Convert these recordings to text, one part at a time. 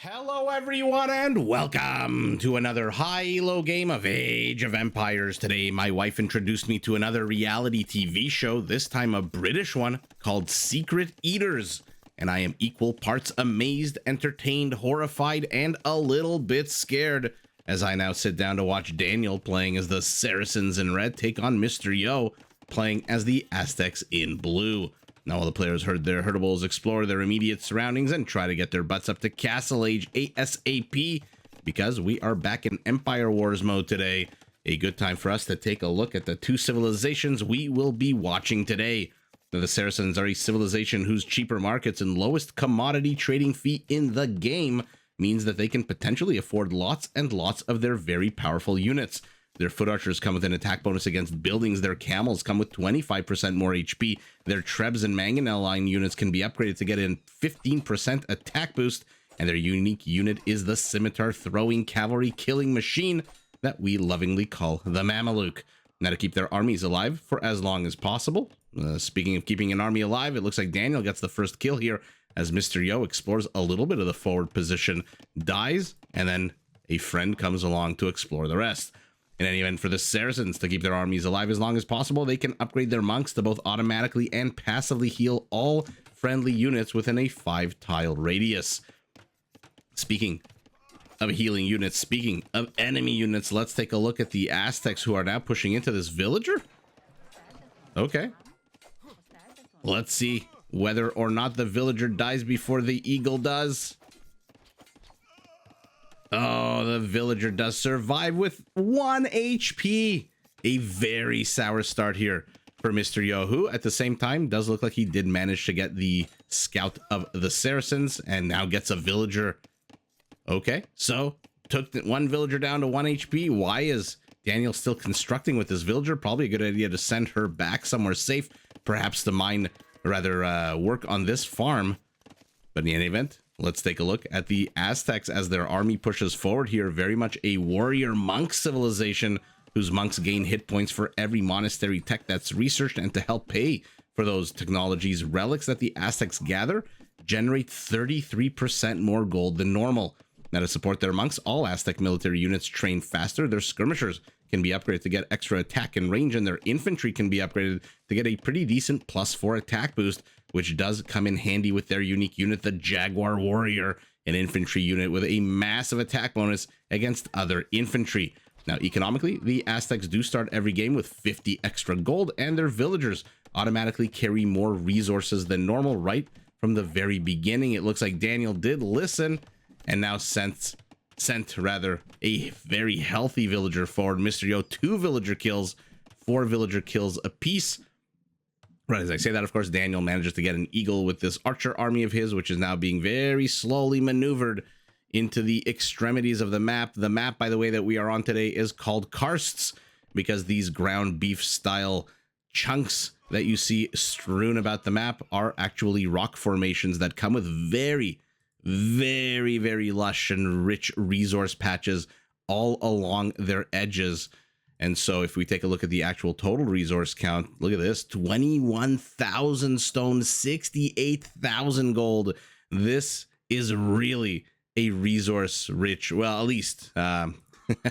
Hello everyone and welcome to another high-elo game of Age of Empires. Today my wife introduced me to another reality TV show, this time a British one called Secret Eaters. And I am equal parts amazed, entertained, horrified, and a little bit scared as I now sit down to watch Daniel playing as the Saracens in red take on mYi playing as the Aztecs in blue. Now all the players heard their herdables explore their immediate surroundings and try to get their butts up to Castle Age ASAP because we are back in Empire Wars mode today. A good time for us to take a look at the two civilizations we will be watching today. Now, the Saracens are a civilization whose cheaper markets and lowest commodity trading fee in the game means that they can potentially afford lots and lots of their very powerful units. Their foot archers come with an attack bonus against buildings. Their camels come with 25% more HP. Their Trebs and Mangonel line units can be upgraded to get a 15% attack boost. And their unique unit is the scimitar throwing cavalry killing machine that we lovingly call the Mameluke. Now to keep their armies alive for as long as possible. Speaking of keeping an army alive, it looks like Daniel gets the first kill here as mYi explores a little bit of the forward position, dies, and then a friend comes along to explore the rest. In any event, for the Saracens to keep their armies alive as long as possible, they can upgrade their monks to both automatically and passively heal all friendly units within a 5-tile radius. Speaking of healing units, speaking of enemy units, let's take a look at the Aztecs who are now pushing into this villager. Okay. Let's see whether or not the villager dies before the eagle does. Oh, the villager does survive with 1 HP. A very sour start here for mYi, who at the same time does look like he did manage to get the scout of the Saracens and now gets a villager. Okay, so took one villager down to 1 HP. Why is Daniel still constructing with this villager? Probably a good idea to send her back somewhere safe, perhaps to mine, work on this farm. But in any event, let's take a look at the Aztecs as their army pushes forward here. Very much a warrior monk civilization whose monks gain hit points for every monastery tech that's researched, and to help pay for those technologies, relics that the Aztecs gather generate 33% more gold than normal. Now to support their monks, all Aztec military units train faster. Their skirmishers can be upgraded to get extra attack and range, and their infantry can be upgraded to get a pretty decent +4 attack boost, which does come in handy with their unique unit, the Jaguar Warrior, an infantry unit with a massive attack bonus against other infantry. Now, economically, the Aztecs do start every game with 50 extra gold, and their villagers automatically carry more resources than normal right from the very beginning. It looks like Daniel did listen and now sent a very healthy villager forward. mYi, 2 villager kills, 4 villager kills apiece. Right as I say that, of course, Daniel manages to get an eagle with this archer army of his, which is now being very slowly maneuvered into the extremities of the map. The map, by the way, that we are on today is called Karsts, because these ground beef style chunks that you see strewn about the map are actually rock formations that come with very, very, very lush and rich resource patches all along their edges. And so if we take a look at the actual total resource count, look at this, 21,000 stone, 68,000 gold. This is really a resource rich, well, at least I'm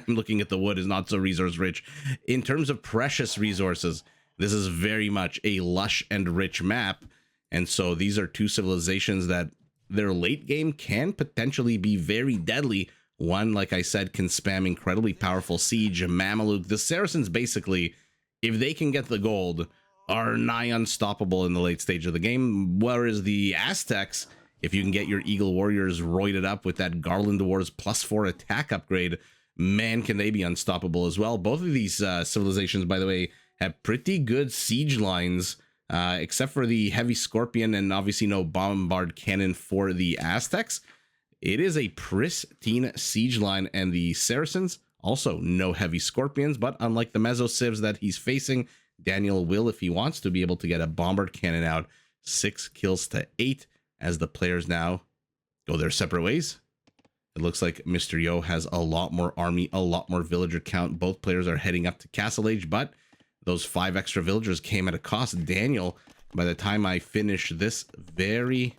looking at the wood, is not so resource rich. In terms of precious resources, this is very much a lush and rich map. And so these are two civilizations that their late game can potentially be very deadly. One, like I said, can spam incredibly powerful siege, Mameluke. The Saracens, basically, if they can get the gold, are nigh unstoppable in the late stage of the game. Whereas the Aztecs, if you can get your Eagle Warriors roided up with that Garland Wars +4 attack upgrade, man, can they be unstoppable as well. Both of these civilizations, by the way, have pretty good siege lines, except for the Heavy Scorpion and obviously no Bombard Cannon for the Aztecs. It is a pristine siege line, and the Saracens also no Heavy Scorpions, but unlike the Meso Civs that he's facing, Daniel will, if he wants to, be able to get a Bombard Cannon out. 6 kills to 8 as the players now go their separate ways. It looks like mYi has a lot more army, a lot more villager count. Both players are heading up to Castle Age, but those 5 extra villagers came at a cost. Daniel, by the time I finish this very,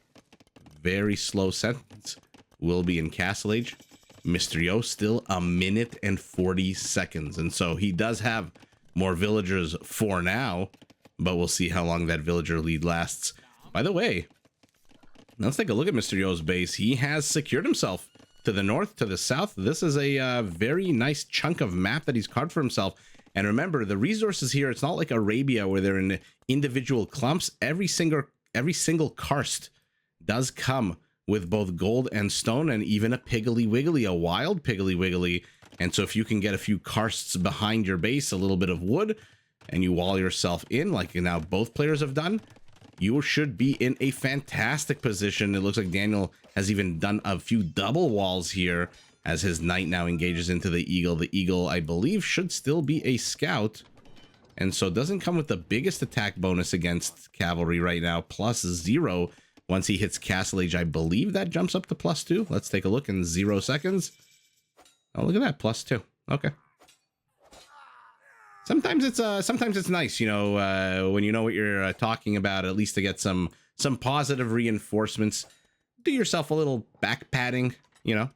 very slow sentence, will be in Castle Age. Mr. Yo still 1 minute and 40 seconds. And so he does have more villagers for now, but we'll see how long that villager lead lasts. By the way, let's take a look at Mr. Yo's base. He has secured himself to the north, to the south. This is a very nice chunk of map that he's carved for himself. And remember, the resources here, it's not like Arabia where they're in individual clumps. Every single karst does come with both gold and stone, and even a piggly wiggly, a wild piggly wiggly. And so if you can get a few karsts behind your base, a little bit of wood, and you wall yourself in like now both players have done, you should be in a fantastic position. It looks like Daniel has even done a few double walls here as his knight now engages into the eagle. The eagle, I believe, should still be a scout, and so doesn't come with the biggest attack bonus against cavalry right now, +0. Once he hits Castle Age, I believe that jumps up to +2. Let's take a look in 0 seconds. Oh, look at that, +2. Okay. Sometimes it's nice, you know, when you know what you're talking about, at least to get some positive reinforcements. Do yourself a little back padding, you know.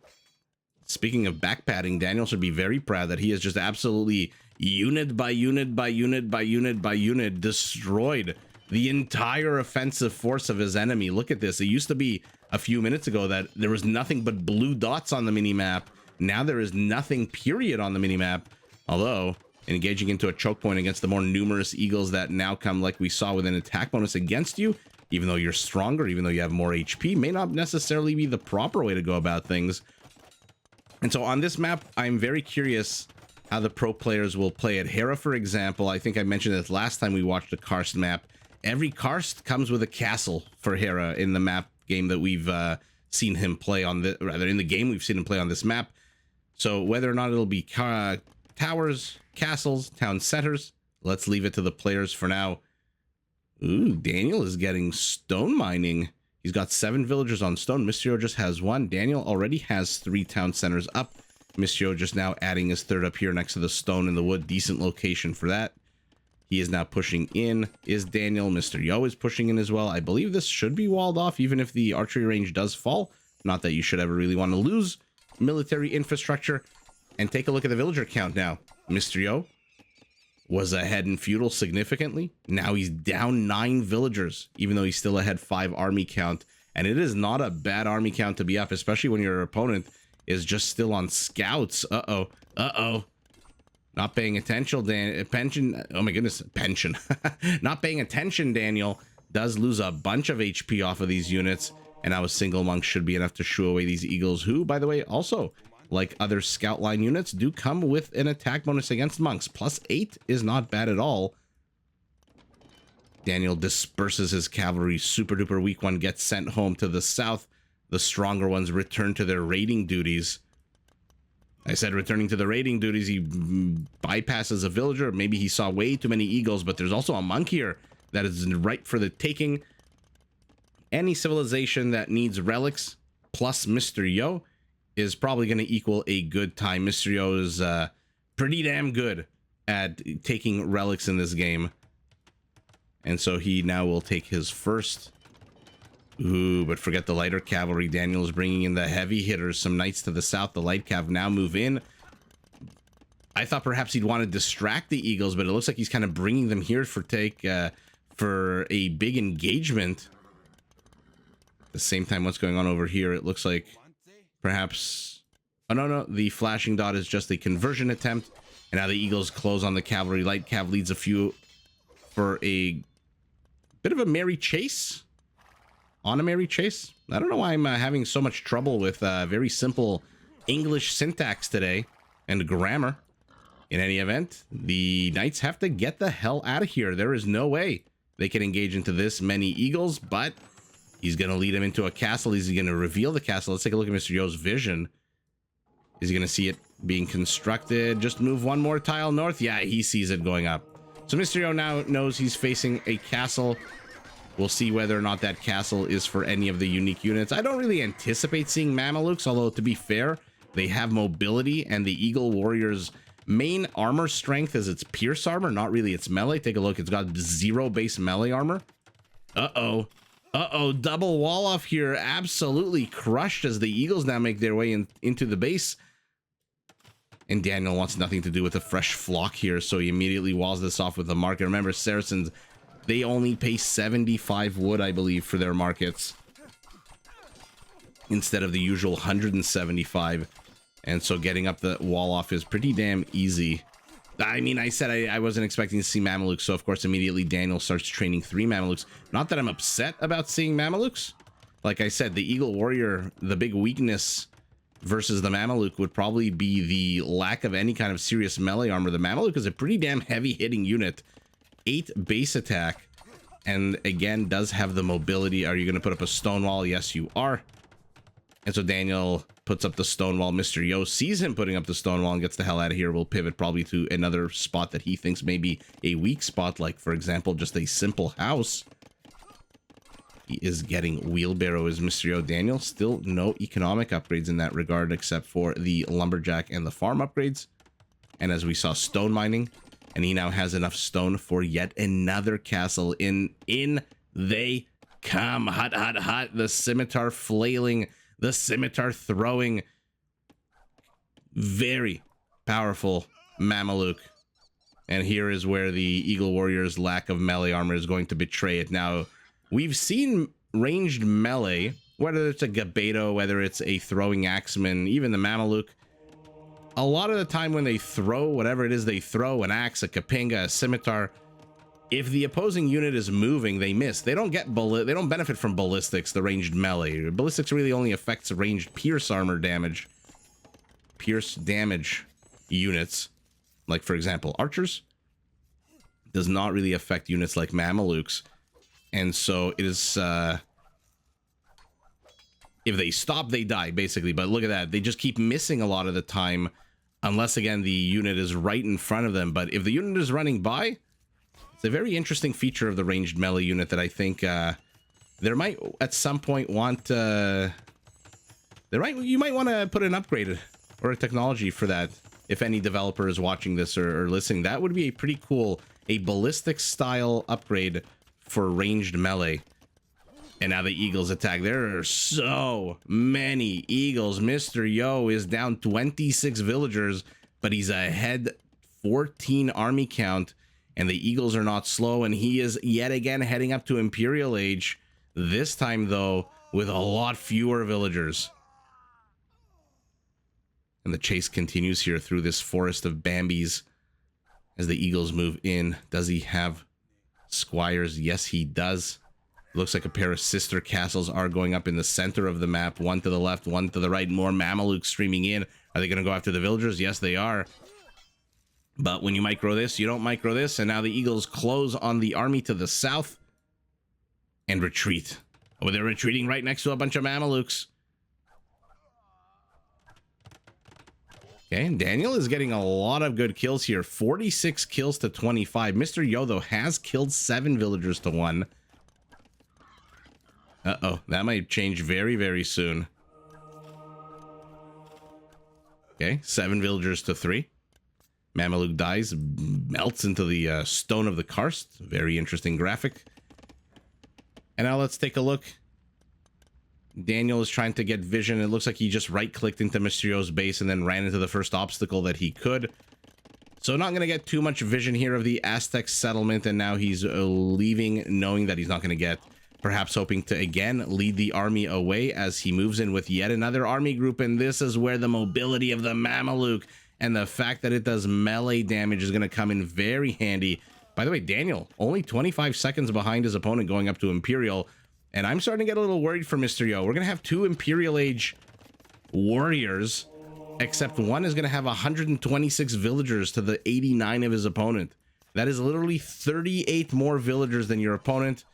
Speaking of back padding, Daniel should be very proud that he has just absolutely unit by unit by unit by unit by unit destroyed the entire offensive force of his enemy. Look at this. It used to be a few minutes ago that there was nothing but blue dots on the minimap. Now there is nothing, period, on the minimap. Although, engaging into a choke point against the more numerous eagles that now come, like we saw, with an attack bonus against you, even though you're stronger, even though you have more HP, may not necessarily be the proper way to go about things. And so on this map, I'm very curious how the pro players will play it. Hera, for example, I think I mentioned this last time we watched a Karst map. Every Karst comes with a castle for Hera in the map game that we've seen him play on the, rather in the game we've seen him play on this map. So whether or not it'll be towers, castles, town centers, let's leave it to the players for now. Ooh, Daniel is getting stone mining. He's got 7 villagers on stone. Mr. just has 1. Daniel already has 3 town centers up. Mr. just now adding his 3rd up here next to the stone and the wood. Decent location for that. He is now pushing in. Is Daniel? Mr. Yo is pushing in as well. I believe this should be walled off, even if the archery range does fall. Not that you should ever really want to lose military infrastructure. And take a look at the villager count now. Mr. Yo was ahead in feudal significantly. Now he's down 9 villagers, even though he's still ahead 5 army count. And it is not a bad army count to be up, especially when your opponent is just still on scouts. Uh-oh. Uh-oh. Not paying attention, pension. Oh my goodness, pension. Not paying attention, Daniel does lose a bunch of HP off of these units. And now a single monk should be enough to shoo away these eagles, who, by the way, also, like other scout line units, do come with an attack bonus against monks. +8 is not bad at all. Daniel disperses his cavalry. Super duper weak one gets sent home to the south. The stronger ones return to their raiding duties. I said returning to the raiding duties. He bypasses a villager. Maybe he saw way too many eagles, but there's also a monk here that is ripe for the taking. Any civilization that needs relics plus Mr. Yo is probably going to equal a good time. Mr. Yo is pretty damn good at taking relics in this game. And so he now will take his first. Ooh, but forget the lighter cavalry. Daniel is bringing in the heavy hitters. Some knights to the south. The light cav now move in. I thought perhaps he'd want to distract the eagles, but it looks like he's kind of bringing them here for for a big engagement. At the same time, what's going on over here? It looks like perhaps... Oh, no. The flashing dot is just a conversion attempt. And now the eagles close on the cavalry. Light cav leads a few for a bit of a merry chase. On a merry chase. I don't know why I'm having so much trouble with very simple English syntax today and grammar. In any event, the knights have to get the hell out of here. There is no way they can engage into this many eagles, but he's going to lead them into a castle. He's going to reveal the castle. Let's take a look at Mr. Yo's vision. Is he going to see it being constructed? Just move one more tile north. Yeah, he sees it going up. So Mr. Yo now knows he's facing a castle. We'll see whether or not that castle is for any of the unique units. I don't really anticipate seeing Mamelukes, although to be fair, they have mobility, and the Eagle Warrior's main armor strength is its pierce armor, not really its melee. Take a look. It's got 0 base melee armor. Uh-oh. Uh-oh, double wall off here. Absolutely crushed as the Eagles now make their way into the base. And Daniel wants nothing to do with a fresh flock here, so he immediately walls this off with the market. Remember, Saracens, they only pay 75 wood, I believe, for their markets, instead of the usual 175. And so getting up the wall off is pretty damn easy. I mean, I said I wasn't expecting to see Mamelukes, so of course immediately Daniel starts training 3 Mamelukes. Not that I'm upset about seeing Mamelukes. Like I said, the Eagle Warrior, the big weakness versus the Mameluke would probably be the lack of any kind of serious melee armor. The Mameluke is a pretty damn heavy hitting unit. 8 base attack, and again does have the mobility. Are you going to put up a stone wall? Yes, you are. And so Daniel puts up the stone wall. Mr. Yo sees him putting up the stone wall and gets the hell out of here. We'll pivot probably to another spot that he thinks may be a weak spot, like, for example, just a simple house. He is getting wheelbarrow as Mr. Yo. Daniel, still no economic upgrades in that regard, except for the lumberjack and the farm upgrades. And as we saw, stone mining. And he now has enough stone for yet another castle. In they come. Hot, hot, hot. The scimitar flailing. The scimitar throwing. Very powerful Mameluke. And here is where the Eagle Warrior's lack of melee armor is going to betray it. Now, we've seen ranged melee, whether it's a Gabeto, whether it's a throwing axeman, even the Mameluke. A lot of the time when they throw whatever it is they throw, an axe, a kapinga, a scimitar, if the opposing unit is moving, they miss. They don't benefit from ballistics, the ranged melee. Ballistics really only affects ranged pierce armor damage. Pierce damage units, like for example, archers, does not really affect units like Mamelukes. And so it is, if they stop, they die, basically. But look at that. They just keep missing a lot of the time, unless, again, the unit is right in front of them. But if the unit is running by, it's a very interesting feature of the ranged melee unit that I think there might, at some point, want... you might want to put an upgrade or a technology for that. If any developer is watching this or listening, that would be a pretty cool, a ballistic-style upgrade for ranged melee. And now the Eagles attack. There are so many Eagles. Mr. Yo is down 26 villagers, but he's ahead 14 army count. And the Eagles are not slow. And he is yet again heading up to Imperial Age. This time, though, with a lot fewer villagers. And the chase continues here through this forest of Bambis as the Eagles move in. Does he have squires? Yes, he does. Looks like a pair of sister castles are going up in the center of the map. One to the left, one to the right. More Mamelukes streaming in. Are they going to go after the villagers? Yes, they are. But when you micro this, you don't micro this. And now the Eagles close on the army to the south and retreat. Oh, they're retreating right next to a bunch of Mamelukes. Okay, Daniel is getting a lot of good kills here. 46 kills to 25. Mr. Yo, though, has killed 7 villagers to 1. Uh-oh, that might change very, very soon. Okay, 7 villagers to 3. Mameluke dies, melts into the stone of the Karsts. Very interesting graphic. And now let's take a look. Daniel is trying to get vision. It looks like he just right-clicked into Mysterio's base and then ran into the first obstacle that he could. So not going to get too much vision here of the Aztec settlement, and now he's leaving knowing that he's not going to get, perhaps hoping to again lead the army away as he moves in with yet another army group. And this is where the mobility of the Mameluke and the fact that it does melee damage is going to come in very handy. By the way, Daniel only 25 seconds behind his opponent going up to Imperial. And I'm starting to get a little worried for Mr. Yo. We're going to have 2 Imperial Age warriors, except one is going to have 126 villagers to the 89 of his opponent. That is literally 38 more villagers than your opponent.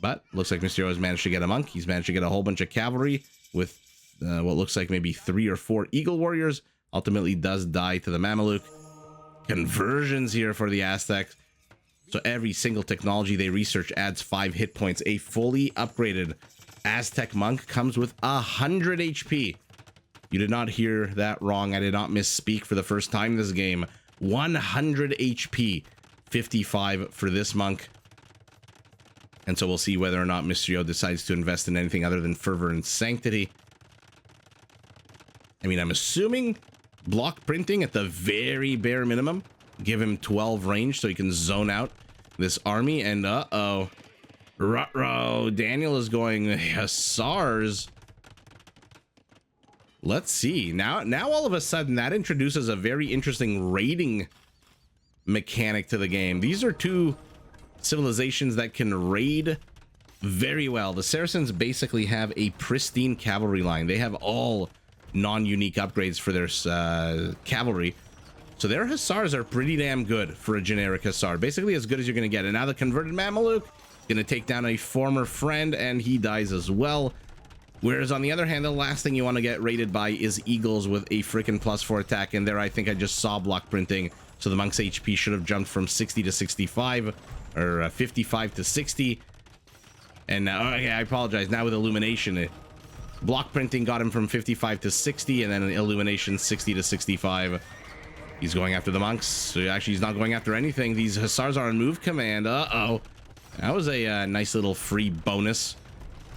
But looks like Mr. Yo has managed to get a monk. He's managed to get a whole bunch of cavalry with what looks like maybe 3 or 4 Eagle Warriors. Ultimately does die to the Mameluke. Conversions here for the Aztecs. So every single technology they research adds 5 hit points. A fully upgraded Aztec monk comes with 100 HP. You did not hear that wrong. I did not misspeak for the first time this game. 100 HP. 55 for this monk. And so we'll see whether or not Mysterio decides to invest in anything other than Fervor and Sanctity. I mean, I'm assuming block printing at the very bare minimum. Give him 12 range so he can zone out this army. And uh-oh. Ruh-roh. Daniel is going Hussars. Let's see. Now all of a sudden, that introduces a very interesting raiding mechanic to the game. These are two civilizations that can raid very well. The Saracens basically have a pristine cavalry line. They have all non-unique upgrades for their cavalry. So their Hussars are pretty damn good for a generic Hussar. Basically as good as you're going to get. And now the converted Mameluke going to take down a former friend, and he dies as well. Whereas on the other hand, the last thing you want to get raided by is Eagles with a freaking +4 attack. And there I think I just saw block printing. So the monk's HP should have jumped from 60 to 65. Or 55 to 60. And now, okay, I apologize. Now with Illumination, block printing got him from 55 to 60, and then Illumination 60 to 65. He's going after the monks. So actually, he's not going after anything. These Hussars are on move command. Uh-oh. That was a nice little free bonus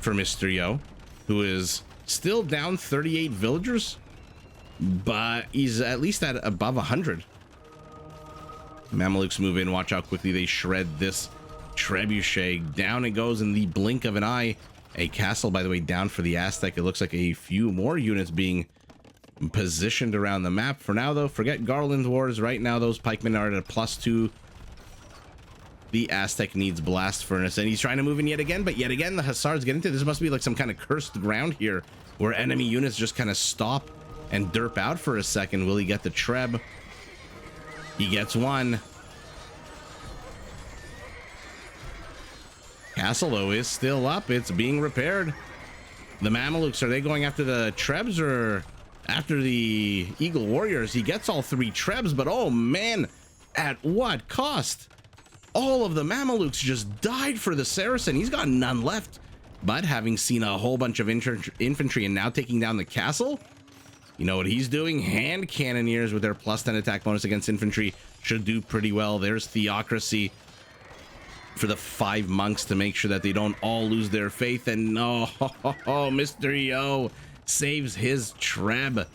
for Mysterio, who is still down 38 villagers, but he's at least at above 100. Mamelukes move in. Watch how quickly they shred this trebuchet. Down it goes in the blink of an eye. A castle, by the way, down for the Aztec. It looks like a few more units being positioned around the map. For now, though, forget Garland Wars. Right now, those pikemen are at a +2. The Aztec needs Blast Furnace, and he's trying to move in yet again, but yet again, the Hussars get into this. Must be like some kind of cursed ground here, where enemy units just kind of stop and derp out for a second. Will he get the Treb? He gets one. Castle, though, is still up. It's being repaired. The Mamelukes, are they going after the Trebs or after the Eagle Warriors? He gets all 3 Trebs, but oh man, at what cost? All of the Mamelukes just died for the Saracen. He's got none left. But having seen a whole bunch of infantry and now taking down the castle, you know what he's doing? Hand Cannoneers with their +10 attack bonus against infantry should do pretty well. There's Theocracy for the 5 monks to make sure that they don't all lose their faith. And no, Mysterio saves his Treb.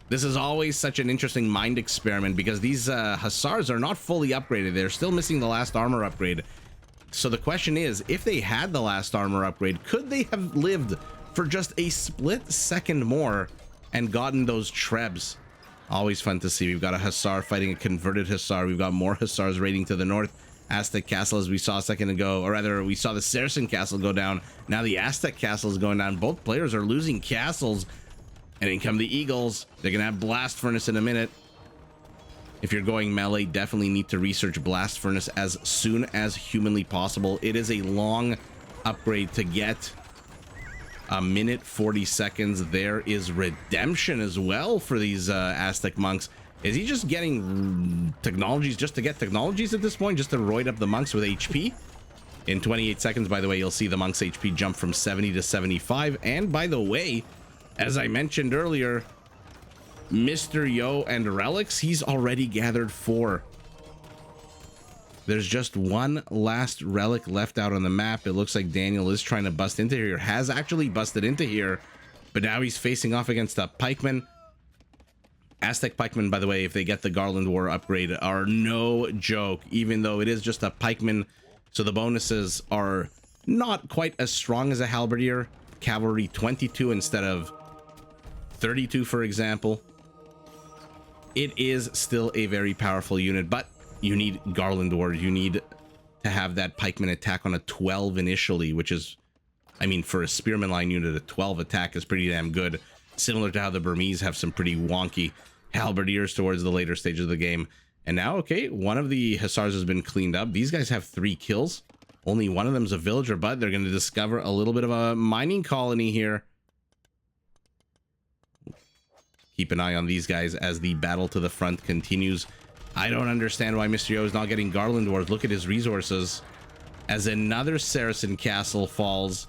This is always such an interesting mind experiment because these Hussars are not fully upgraded. They're still missing the last armor upgrade. So the question is, if they had the last armor upgrade, could they have lived for just a split second more and gotten those Trebs? Always fun to see. We've got a Hussar fighting a converted Hussar. We've got more Hussars raiding to the north. Aztec Castle, as we saw a second ago, or rather we saw the Saracen Castle go down. Now the Aztec Castle is going down. Both players are losing castles. And in come the Eagles. They're gonna have Blast Furnace in a minute. If you're going melee, definitely need to research Blast Furnace as soon as humanly possible. It is a long upgrade to get. A minute 40 seconds. There is redemption as well for these Aztec monks. Is he just getting technologies just to get technologies at this point, just to roid up the monks with HP? In 28 seconds, by the way, you'll see the monks HP jump from 70 to 75. And by the way, as I mentioned earlier, Mr. Yo and relics, he's already gathered 4. There's just one last relic left out on the map. It looks like Daniel is trying to bust into here, has actually busted into here, but now he's facing off against a pikeman. Aztec pikemen, by the way, if they get the Garland War upgrade, are no joke, even though it is just a pikeman. So the bonuses are not quite as strong as a halberdier. Cavalry 22 instead of 32, for example. It is still a very powerful unit, but you need Garland War. You need to have that pikeman attack on a 12 initially, which is, I mean, for a spearman line unit, a 12 attack is pretty damn good. Similar to how the Burmese have some pretty wonky halberdiers towards the later stage of the game. And now, okay, one of the Hussars has been cleaned up. These guys have 3 kills. Only one of them is a villager, but they're going to discover a little bit of a mining colony here. Keep an eye on these guys as the battle to the front continues. I don't understand why Mysterio is not getting Garland Wars. Look at his resources. As another Saracen castle falls,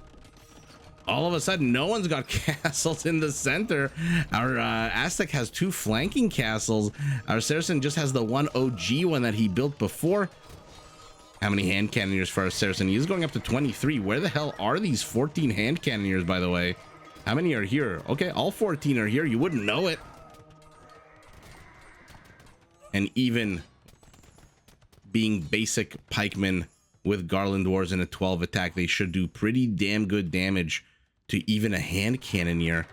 all of a sudden, no one's got castles in the center. Our Aztec has 2 flanking castles. Our Saracen just has the one OG one that he built before. How many hand cannoneers for our Saracen? He's going up to 23. Where the hell are these 14 hand cannoneers, by the way? How many are here? Okay, all 14 are here. You wouldn't know it. And even being basic pikemen with Garland Wars in a 12 attack, they should do pretty damn good damage to even a hand cannoneer.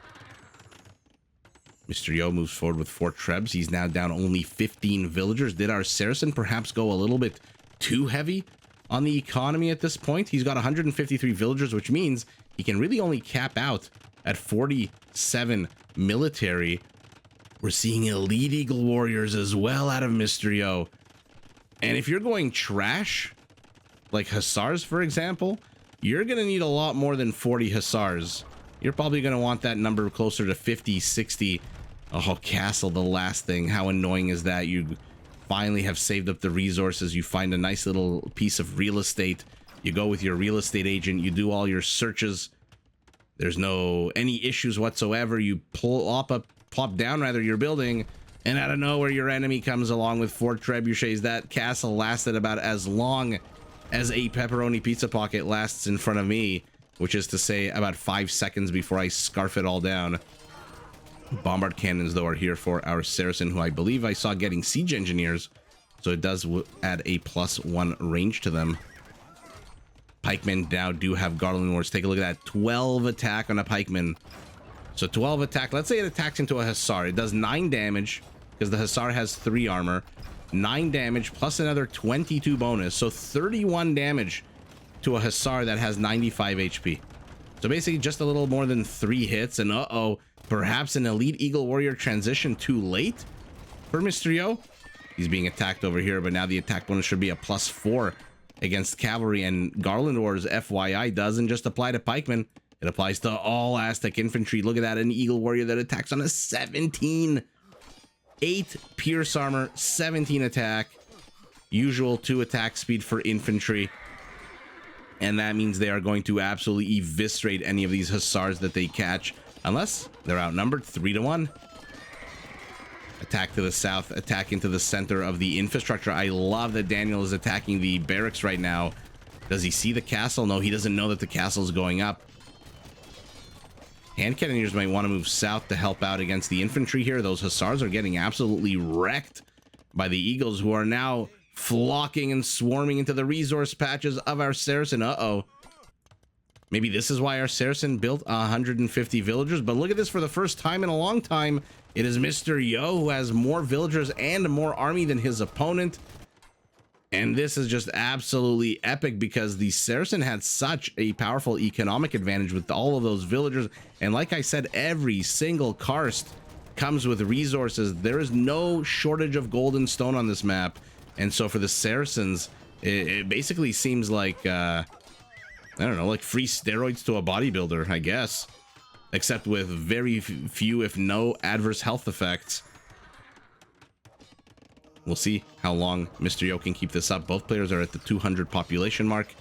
Mr. Yo moves forward with 4 trebs. He's now down only 15 villagers. Did our Saracen perhaps go a little bit too heavy on the economy at this point? He's got 153 villagers, which means he can really only cap out at 47 military. We're seeing elite Eagle Warriors as well out of Mr. Yo. And if you're going trash, like Hussars, for example, you're going to need a lot more than 40 Hussars. You're probably going to want that number closer to 50, 60. Oh, castle, the last thing. How annoying is that? You finally have saved up the resources. You find a nice little piece of real estate. You go with your real estate agent. You do all your searches. There's any issues whatsoever. You plop down your building, and out of nowhere your enemy comes along with 4 trebuchets. That castle lasted about as long as a pepperoni pizza pocket lasts in front of me, which is to say about 5 seconds before I scarf it all down. Bombard cannons, though, are here for our Saracen, who I believe I saw getting siege engineers, so it does add a +1 range to them. Pikemen now do have Garland Wars. Take a look at that. 12 attack on a pikeman. So 12 attack. Let's say it attacks into a Hussar. It does 9 damage because the Hussar has 3 armor. 9 damage plus another 22 bonus. So 31 damage to a Hussar that has 95 HP. So basically just a little more than 3 hits. And perhaps an elite Eagle Warrior transition too late for Mr. Yo. He's being attacked over here, but now the attack bonus should be a +4 against cavalry. And Garland Wars, FYI, doesn't just apply to pikemen. It applies to all Aztec infantry. Look at that, an Eagle Warrior that attacks on a 17. 8 pierce armor, 17 attack. Usual 2 attack speed for infantry. And that means they are going to absolutely eviscerate any of these Hussars that they catch. Unless they're outnumbered 3-1. Attack to the south, attack into the center of the infrastructure. I love that Daniel is attacking the barracks right now. Does he see the castle? No, he doesn't know that the castle is going up. Hand cannoneers might want to move south to help out against the infantry here. Those Hussars are getting absolutely wrecked by the Eagles, who are now flocking and swarming into the resource patches of our Saracen. Maybe this is why our Saracen built 150 villagers. But look at this, for the first time in a long time, it is Mr. Yo who has more villagers and more army than his opponent. And this is just absolutely epic because the Saracen had such a powerful economic advantage with all of those villagers. And like I said, every single Karst comes with resources. There is no shortage of gold and stone on this map. And so for the Saracens, it basically seems like, I don't know, like free steroids to a bodybuilder, I guess. Except with very few, if no, adverse health effects. We'll see how long Mr. Yo can keep this up. Both players are at the 200 population mark.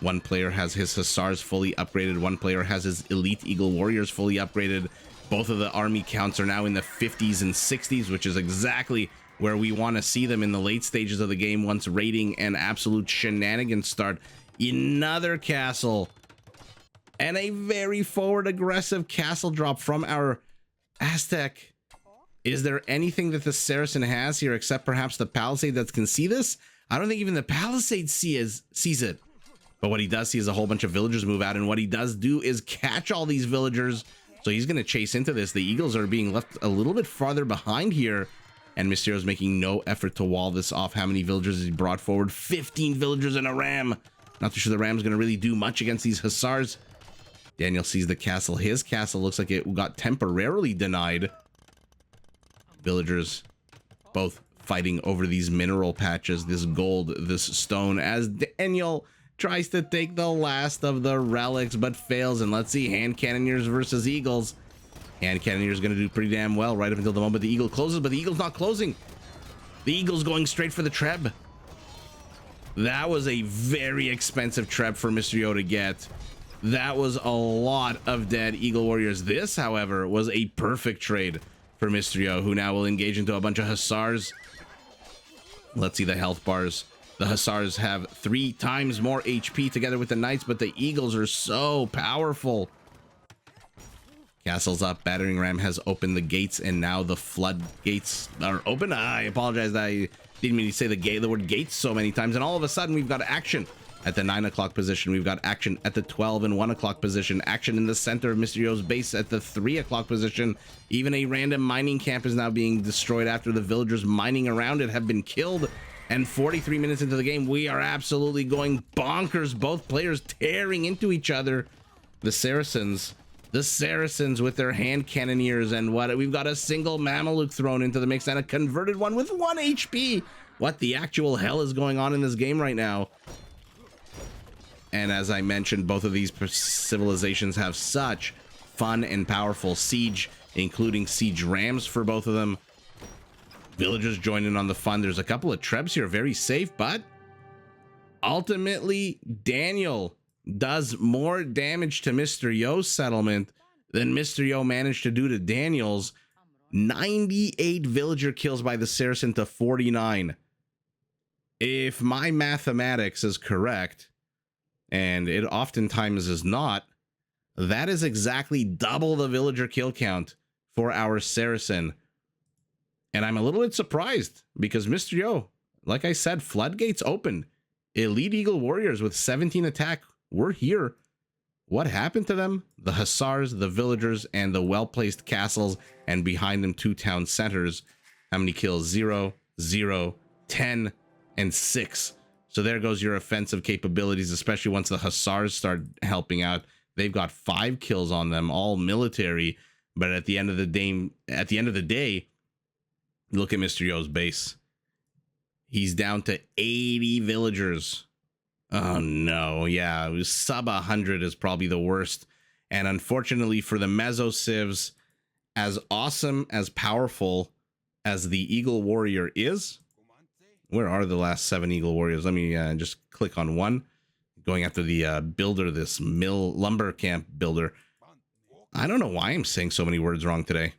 One player has his Hussars fully upgraded. One player has his elite Eagle Warriors fully upgraded. Both of the army counts are now in the 50s and 60s, which is exactly where we want to see them in the late stages of the game once raiding and absolute shenanigans start. Another castle. And a very forward aggressive castle drop from our Aztec. Is there anything that the Saracen has here except perhaps the palisade that can see this? I don't think even the palisade sees it. But what he does see is a whole bunch of villagers move out, and what he does do is catch all these villagers. So he's going to chase into this. The Eagles are being left a little bit farther behind here, and Mysterio is making no effort to wall this off. How many villagers has he brought forward? 15 villagers and a ram. Not too sure the ram's going to really do much against these Hussars. Daniel sees the castle. His castle looks like it got temporarily denied. Villagers both fighting over these mineral patches, this gold, this stone, as Daniel tries to take the last of the relics but fails. And let's see, hand cannoneers versus eagles. Hand cannoneers going to do pretty damn well right up until the moment the eagle closes, but the eagle's not closing. The eagle's going straight for the treb. That was a very expensive treb for Mr. Yo to get. That was a lot of dead Eagle Warriors. This, however, was a perfect trade for Mr. Yo, who now will engage into a bunch of Hussars. Let's see the health bars. The Hussars have 3 times more HP together with the Knights, but the Eagles are so powerful. Castle's up. Battering Ram has opened the gates, and now the floodgates are open. I apologize. I didn't mean to say the word gates so many times. And all of a sudden, we've got action at the 9 o'clock position. We've got action at the 12 and 1 o'clock position. Action in the center of Mysterio's base at the 3 o'clock position. Even a random mining camp is now being destroyed after the villagers mining around it have been killed. And 43 minutes into the game, we are absolutely going bonkers. Both players tearing into each other. The Saracens with their hand cannoneers, and what we've got a single Mameluke thrown into the mix and a converted one with 1 HP. What the actual hell is going on in this game right now? And as I mentioned, both of these civilizations have such fun and powerful siege, including siege rams for both of them. Villagers join in on the fun. There's a couple of trebs here, very safe, but ultimately Daniel does more damage to Mr. Yo's settlement than Mr. Yo managed to do to Daniel's. 98 villager kills by the Saracen to 49. If my mathematics is correct, and it oftentimes is not, that is exactly double the villager kill count for our Saracen. And I'm a little bit surprised because Mr. Yo, like I said, floodgates open. Elite Eagle Warriors with 17 attack. We're here. What happened to them? The Hussars, the villagers, and the well-placed castles, and behind them 2 town centers. How many kills? 0, 0, 10, and 6. So there goes your offensive capabilities, especially once the Hussars start helping out. They've got 5 kills on them, all military. But at the end of the day, look at Mr. Yo's base. He's down to 80 villagers. Oh no, yeah, it was sub 100 is probably the worst. And unfortunately for the Meso Civs, as awesome, as powerful as the Eagle Warrior is, where are the last 7 Eagle Warriors? Let me just click on one. Going after the builder, this lumber camp builder. I don't know why I'm saying so many words wrong today.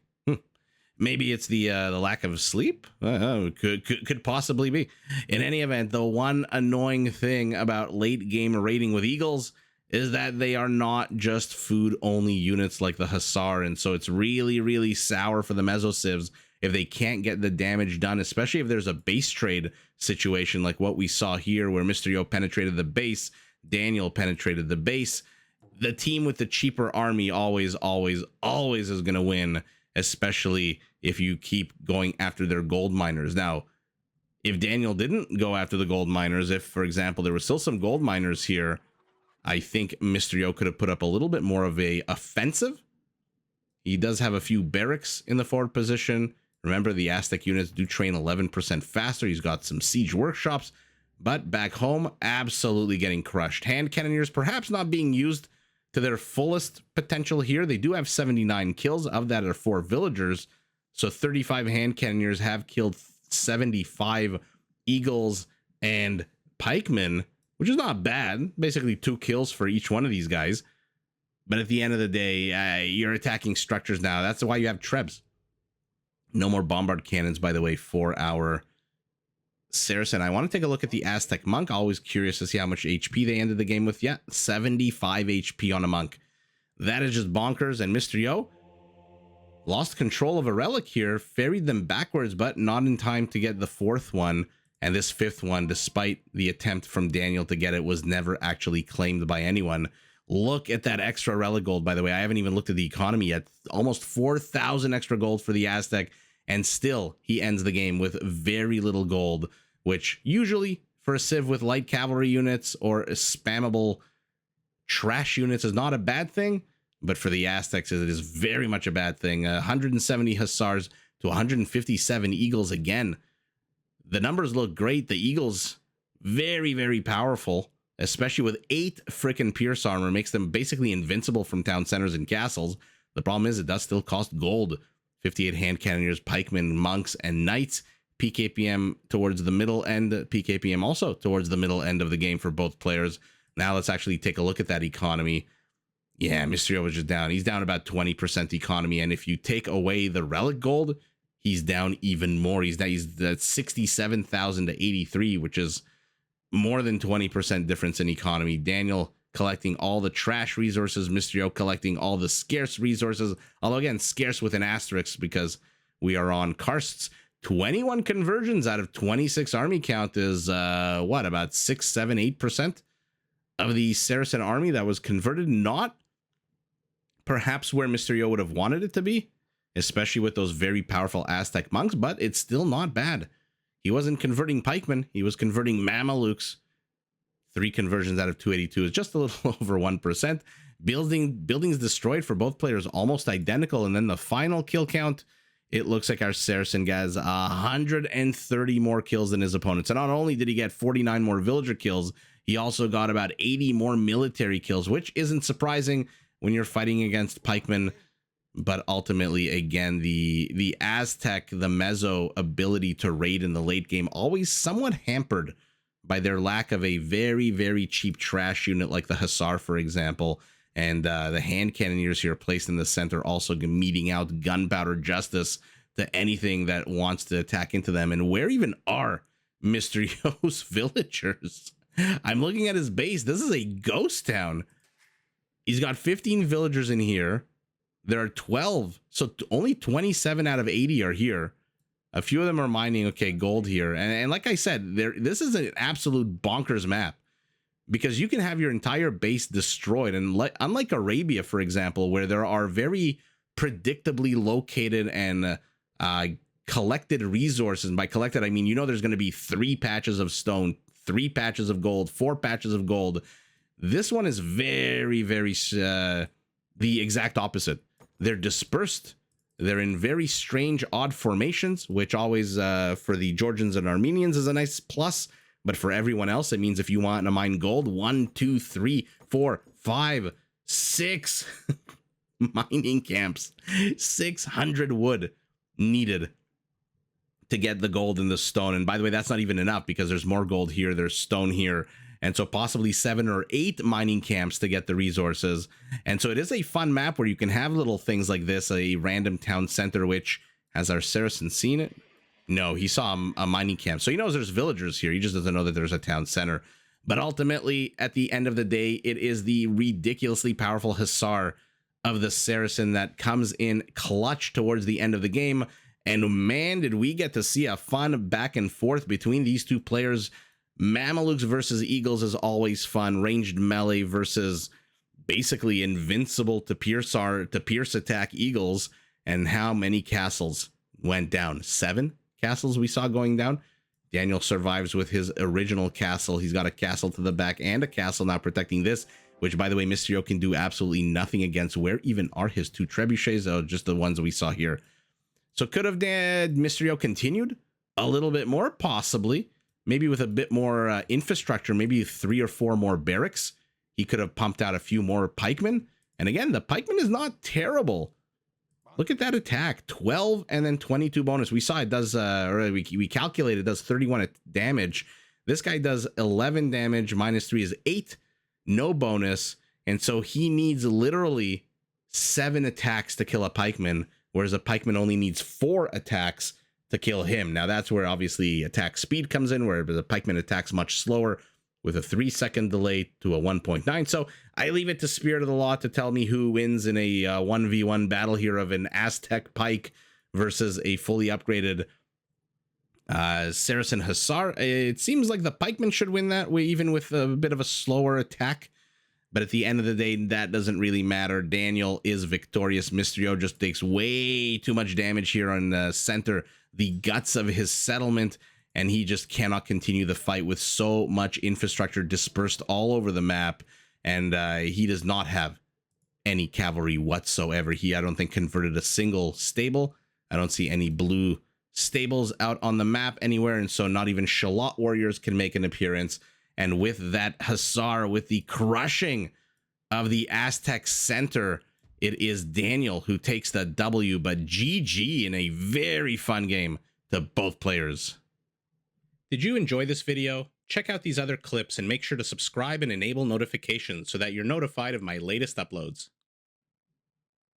Maybe it's the lack of sleep. Could possibly be. In any event, the one annoying thing about late game raiding with Eagles is that they are not just food only units like the Hussar, and so it's really, really sour for the Meso Civs if they can't get the damage done, especially if there's a base trade situation like what we saw here where Mr. Yo penetrated the base, Daniel penetrated the base. The team with the cheaper army always is going to win, especially if you keep going after their gold miners. Now, if Daniel didn't go after the gold miners, if, for example, there were still some gold miners here, I think Mr. Yo could have put up a little bit more of a offensive. He does have a few barracks in the forward position. Remember, the Aztec units do train 11% faster. He's got some siege workshops, but back home, absolutely getting crushed. Hand cannoneers perhaps not being used to their fullest potential here. They do have 79 kills. Of that are 4 villagers. So 35 hand cannoneers have killed 75 eagles and pikemen, which is not bad. Basically 2 kills for each one of these guys. But at the end of the day, you're attacking structures now. That's why you have trebs. No more bombard cannons, by the way, for our Saracen. I want to take a look at the Aztec monk. Always curious to see how much HP they ended the game with. Yeah, 75 HP on a monk. That is just bonkers. And Mr. Yo lost control of a relic here, ferried them backwards, but not in time to get the 4th one. And this 5th one, despite the attempt from Daniel to get it, was never actually claimed by anyone. Look at that extra relic gold, by the way. I haven't even looked at the economy yet. Almost 4,000 extra gold for the Aztec. And still, he ends the game with very little gold, which usually for a civ with light cavalry units or spammable trash units is not a bad thing. But for the Aztecs, it is very much a bad thing. 170 Hussars to 157 Eagles again. The numbers look great. The Eagles, very, very powerful, especially with 8 frickin' Pierce armor, makes them basically invincible from town centers and castles. The problem is it does still cost gold. 58 hand cannoneers, pikemen, monks, and knights. PKPM towards the middle end. PKPM also towards the middle end of the game for both players. Now let's actually take a look at that economy. Yeah, Mr. Yo was just down. He's down about 20% economy. And if you take away the relic gold, he's down even more. He's at 67,000 to 83, which is more than 20% difference in economy. Daniel collecting all the trash resources, Mysterio collecting all the scarce resources, although again, scarce with an asterisk because we are on Karsts. 21 conversions out of 26 army count is what, about 6, 7, 8% of the Saracen army that was converted. Not perhaps where Mysterio would have wanted it to be, especially with those very powerful Aztec monks, but it's still not bad. He wasn't converting pikemen, he was converting Mamelukes. 3 conversions out of 282 is just a little over 1%. Buildings destroyed for both players almost identical. And then the final kill count, it looks like our Saracen guy has 130 more kills than his opponents. And not only did he get 49 more villager kills, he also got about 80 more military kills, which isn't surprising when you're fighting against pikemen. But ultimately, again, the Aztec, the Mezzo ability to raid in the late game, always somewhat hampered by their lack of a very, very cheap trash unit like the Hussar, for example. And the hand cannoneers here placed in the center also meting out gunpowder justice to anything that wants to attack into them. And where even are Mysterio's villagers? I'm looking at his base. This is a ghost town. He's got 15 villagers in here. There are 12, so only 27 out of 80 are here. A few of them are mining, okay, gold here. And like I said, this is an absolute bonkers map because you can have your entire base destroyed. And unlike Arabia, for example, where there are very predictably located and collected resources. And by collected, I mean, you know, there's going to be 3 patches of stone, 3 patches of gold, 4 patches of gold. This one is very, very the exact opposite. They're dispersed. They're in very strange, odd formations, which always, for the Georgians and Armenians, is a nice plus. But for everyone else, it means if you want to mine gold, 1, 2, 3, 4, 5, 6 mining camps, 600 wood needed to get the gold and the stone. And by the way, that's not even enough because there's more gold here, there's stone here. And so possibly 7 or 8 mining camps to get the resources. And so it is a fun map where you can have little things like this, a random town center, which, has our Saracen seen it? No, he saw a mining camp. So he knows there's villagers here. He just doesn't know that there's a town center. But ultimately, at the end of the day, it is the ridiculously powerful Hussar of the Saracen that comes in clutch towards the end of the game. And man, did we get to see a fun back and forth between these two players. Mamelukes versus Eagles is always fun. Ranged melee versus basically invincible to pierce attack Eagles. And how many castles went down? 7 castles we saw going down. Daniel survives with his original castle. He's got a castle to the back and a castle now protecting this, which, by the way, Mysterio can do absolutely nothing against. Where even are his 2 trebuchets? Oh, just the ones we saw here. So could have Mysterio continued a little bit more, possibly. Maybe with a bit more infrastructure, maybe 3 or 4 more barracks. He could have pumped out a few more pikemen. And again, the pikeman is not terrible. Look at that attack. 12 and then 22 bonus. We saw it does, we calculated it does 31 damage. This guy does 11 damage. Minus 3 is 8. No bonus. And so he needs literally 7 attacks to kill a pikeman, whereas a pikeman only needs 4 attacks to kill him. Now that's where obviously attack speed comes in, where the pikeman attacks much slower with a 3-second delay to a 1.9. So I leave it to Spirit of the Law to tell me who wins in a 1v1 battle here of an Aztec pike versus a fully upgraded Saracen Hussar. It seems like the pikeman should win that way, even with a bit of a slower attack. But at the end of the day, that doesn't really matter. Daniel is victorious. Mysterio just takes way too much damage here on the center, the guts of his settlement, and he just cannot continue the fight with so much infrastructure dispersed all over the map. And he does not have any cavalry whatsoever. He, I don't think, converted a single stable. I don't see any blue stables out on the map anywhere, and so not even Shalot warriors can make an appearance. And with that Hussar, with the crushing of the Aztec center, it is Daniel who takes the W, but GG in a very fun game to both players. Did you enjoy this video? Check out these other clips and make sure to subscribe and enable notifications so that you're notified of my latest uploads.